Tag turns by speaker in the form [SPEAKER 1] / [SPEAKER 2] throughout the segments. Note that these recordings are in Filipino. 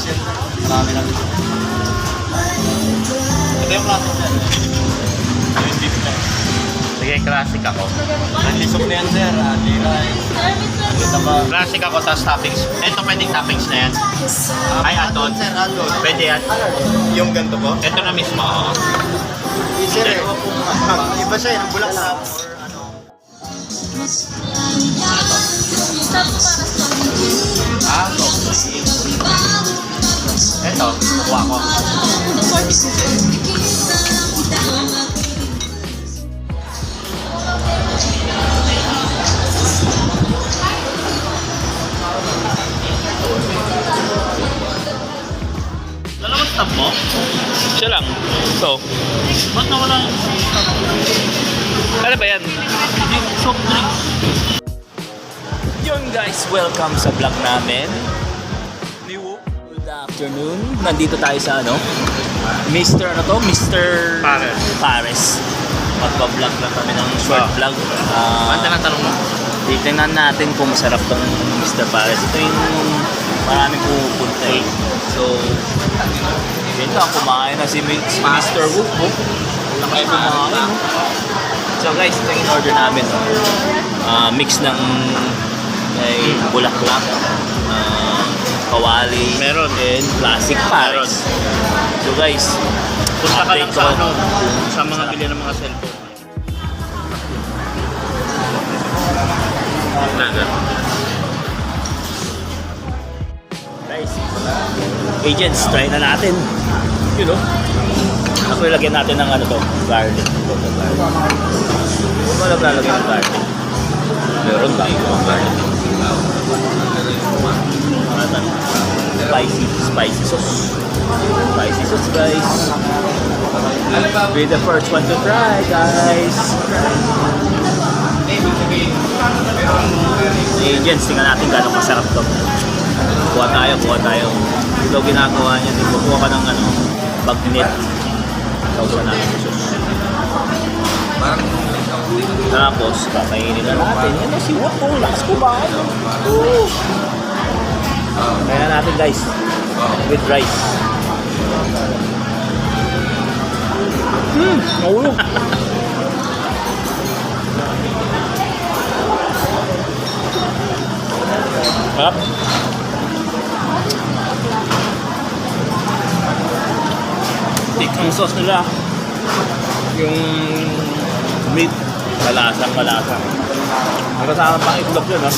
[SPEAKER 1] sir. Marami lang. Ito yung classic sir. Yung beef na.
[SPEAKER 2] Sige, classic ako.
[SPEAKER 1] Ang lisok na yan sir. Rice. Ito ba?
[SPEAKER 2] Classic ako sa toppings. Ito pwedeng toppings na yan. Ay, add-on.
[SPEAKER 1] Sir, add-on.
[SPEAKER 2] Pwede yan.
[SPEAKER 1] Yung ganito po?
[SPEAKER 2] Ito na mismo. Oo.
[SPEAKER 1] Sir, iba siya yung bulaklak.
[SPEAKER 2] Ah, so. Ito, kukuha ko. Dalawang stab mo?
[SPEAKER 3] Siya lang. So,
[SPEAKER 2] Ba't nawala yung
[SPEAKER 3] ano ba yan?
[SPEAKER 2] yung soft drinks?
[SPEAKER 3] Yun guys, welcome sa vlog namin. Good afternoon. Nandito tayo sa ano? Mr. ano to? Mr. Pares. Magpa-vlog lang kami ng short vlog.
[SPEAKER 2] Ano na tanong mo?
[SPEAKER 3] Titingnan natin kung masarap tong Mr. Pares. Ito yung maraming pupunta eh. So, yun lang, kumain na si Mr. Whoop Whoop. Kumain no? So guys, ito yung in-order namin. Mix ng bulaklak, kawali,
[SPEAKER 2] Meron.
[SPEAKER 3] and classic Pares. So guys,
[SPEAKER 2] Punta ka lang
[SPEAKER 3] update
[SPEAKER 2] sa
[SPEAKER 3] ko.
[SPEAKER 2] ano, sa mga bili ng mga cellphone.
[SPEAKER 3] Guys, agents, try na natin. You know, ako ilagyan natin ng ano to, garlic. Kung ano lalagyan ng garlic? Meron ba yung garlic? Spicy sauce. Spicy sauce, guys. Be the first one to try, guys. Agents, tingnan natin gano'ng masarap to. Kuha tayo. Ito ginagawa niya, kukuha ka ng ano, bagnet. Sausawan natin sa sauce. Tapos, kakainin na natin. Yan na si Wato, lakas ko ba? Kaya natin guys, with rice. Naulo. Harap. Thick ang sauce nila. Yung meat, malasang. Nakasama pang itlog yun, ha?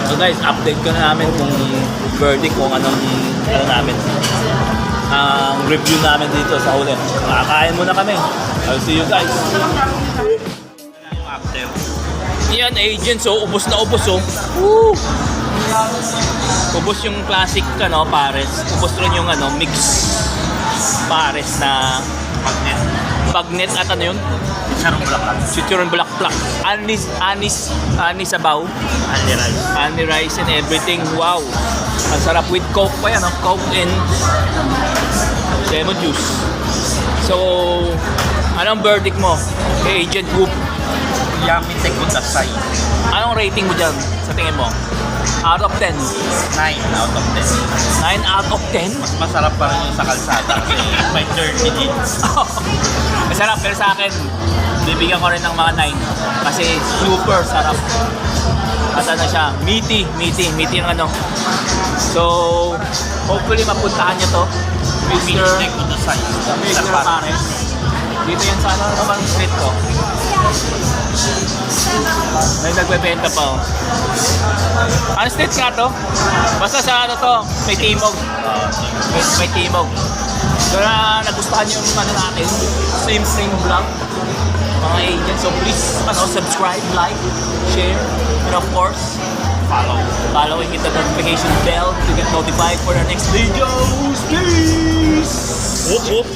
[SPEAKER 3] So guys, update ko na namin kung verdict, kung anong namin. Ang review namin dito sa ulit. Makakain muna kami. I'll see you guys.
[SPEAKER 2] Yung after.
[SPEAKER 3] Yan, agents, oh. Ubos na ubos, oh. Woo! Ubos yung classic, ano, Pares. Ubos rin yung, ano, mix Pares na bagnet at ano yun?
[SPEAKER 2] Sarong bulaklak.
[SPEAKER 3] Chicharon bulaklak. Anis sabaw. Honey rice and everything. Wow. Ang sarap with Coke pa yan, oh. Coke and lemon juice. So, anong verdict mo? Kay Agent Whoop?
[SPEAKER 2] Yummy Tekudasai.
[SPEAKER 3] Anong rating mo dyan sa tingin mo? Out of 10?
[SPEAKER 2] 9 out of 10.
[SPEAKER 3] 9 out of 10?
[SPEAKER 2] Mas masarap pa rin yung sa kalsada kasi may dirty jeans.
[SPEAKER 3] Masarap, pero sa akin, bibigyan ko rin ng mga 9. Kasi super sarap. At ano siya, meaty yung ano. So, hopefully mapuntahan nyo to.
[SPEAKER 2] Mr.
[SPEAKER 3] Mr.
[SPEAKER 2] Tekudasai.
[SPEAKER 3] Mr. Pares. Dito yan sa ano naman street ko. May nagbebenta pa, oh. Ano street nga to? Basta sa ano to, may timog. May timog. Kaya nagustuhan yung ano natin, same vlog, mga agents. So please, subscribe, like, share, and of course, follow and hit the notification bell to get notified for the next videos. Peace!
[SPEAKER 2] Whoop whoop.